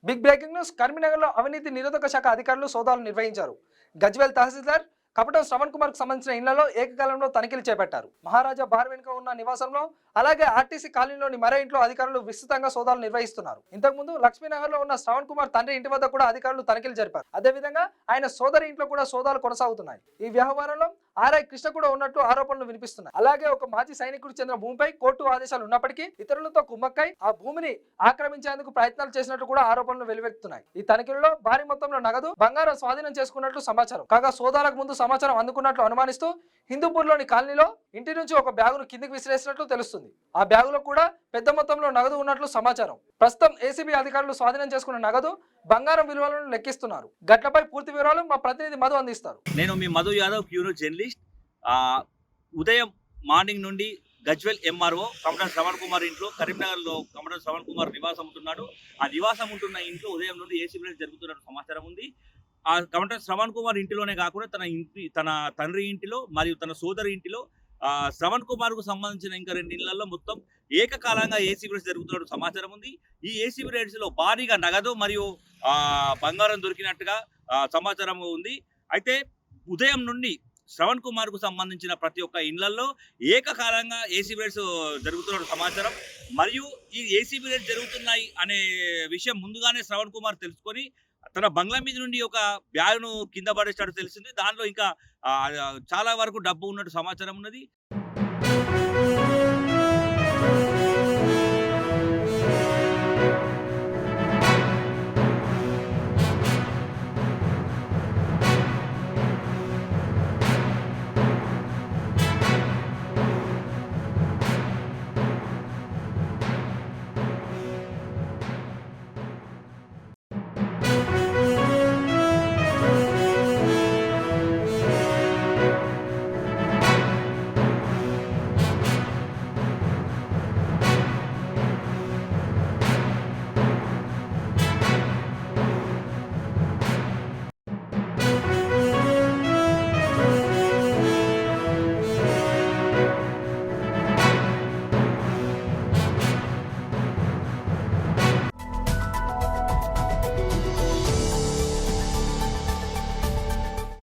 Big breaking news. కరీంనగర్లో అవినీతి నిరోధక శాఖ అధికారులు సోదాలు నిర్వహించారు. గజ్వేల్ తహసీల్దార్ కపటం శ్రవణ్ కుమార్ కు సంబంధించిన ఇళ్లలో ఏకకాలంలో తనిఖీలు చేపట్టారు. మహారాజా బార్ వెనుక ఉన్న నివాసంలో, అలాగే ఆర్టీసీ కాలనీలోని మరో ఇంట్లో అధికారులు విస్తృతంగా సోదాలు నిర్వహిస్తున్నారు. ఇంతకుముందు లక్ష్మీనగర్ లో ఉన్న శ్రవణ్ కుమార్ తండ్రి ఇంటి వద్ద కూడా అధికారులు తనిఖీలు జరిపారు. అదేవిధంగా ఆయన సోదరి ఇంట్లో కూడా సోదాలు కొనసాగుతున్నాయి. ఈ వ్యవహారంలో ఆర్ఐ కృష్ణ కూడా ఉన్నట్టు ఆరోపణలు వినిపిస్తున్నాయి. అలాగే ఒక మాజీ సైనికుడు చెందిన భూమిపై కోర్టు ఆదేశాలు ఉన్నప్పటికీ ఇతరులతో కుమ్మక్కై ఆ భూమిని ఆక్రమించేందుకు ప్రయత్నాలు చేసినట్టు కూడా ఆరోపణలు వెలువెత్తుతున్నాయి. ఈ తనిఖీలలో భారీ మొత్తంలో నగదు, బంగారం స్వాధీనం చేసుకున్నట్లు సమాచారం. కాగా సోదాలకు ముందు సమాచారం అందుకున్నట్లు అనుమానిస్తూ హిందూపూర్లోని కాలనీలో ఇంటి నుంచి ఒక బ్యాగును కిందికి విసిరేసినట్లు తెలుస్తుంది. ఆ బ్యాగులో కూడా పెద్ద మొత్తంలో నగదు ఉన్నట్లు సమాచారం. ప్రస్తుతం ఏసీబీ అధికారులు స్వాధీనం చేసుకున్న నగదు, బంగారం విలువలను లెక్కిస్తున్నారు. ఘటనపై పూర్తి వివరాలు మా ప్రతినిధి మధు అందిస్తారు. నేను మీ మధు యాదవ్, క్యూరో జర్నలిస్ట్. ఉదయం మార్నింగ్ నుండి గజ్వేల్ ఎంఆర్ఓ కమటం శ్రవణ్ కుమార్ ఇంట్లో, కరీంనగర్లో కమటం శ్రవణ్ కుమార్ నివాసం ఉంటున్నాడు. ఆ నివాసం ఉంటున్న ఇంట్లో ఉదయం నుండి ఏసీబీ జరుగుతున్న సమాచారం ఉంది. ఆ కమటం శ్రవణ్ కుమార్ ఇంటిలోనే కాకుండా తన తండ్రి ఇంటిలో మరియు తన సోదరి ఇంటిలో శ్రవణ్ కుమార్ కు సంబంధించిన ఇంకా 2 ఇళ్లలో మొత్తం ఏకకాలంగా ఏసీబీ రైడ్స్ జరుగుతున్న సమాచారం ఉంది. ఈ ఏసీబీ రైడ్స్ లో భారీగా నగదు మరియు బంగారం దొరికినట్టుగా సమాచారం ఉంది. అయితే ఉదయం నుండి శ్రవణ్ కుమార్ కు సంబంధించిన ప్రతి ఒక్క ఇళ్లలో ఏకకాలంగా ఏసీబీ రైడ్స్ జరుగుతున్న సమాచారం. మరియు ఈ ఏసీబీ రైడ్స్ జరుగుతున్నాయి అనే విషయం ముందుగానే శ్రవణ్ కుమార్ తెలుసుకొని తన బంగ్లా మీద నుండి ఒక బ్యాగ్ను కింద పడేసినట్టు తెలిసింది. దానిలో ఇంకా చాలా వరకు డబ్బు ఉన్నట్టు సమాచారం ఉన్నది.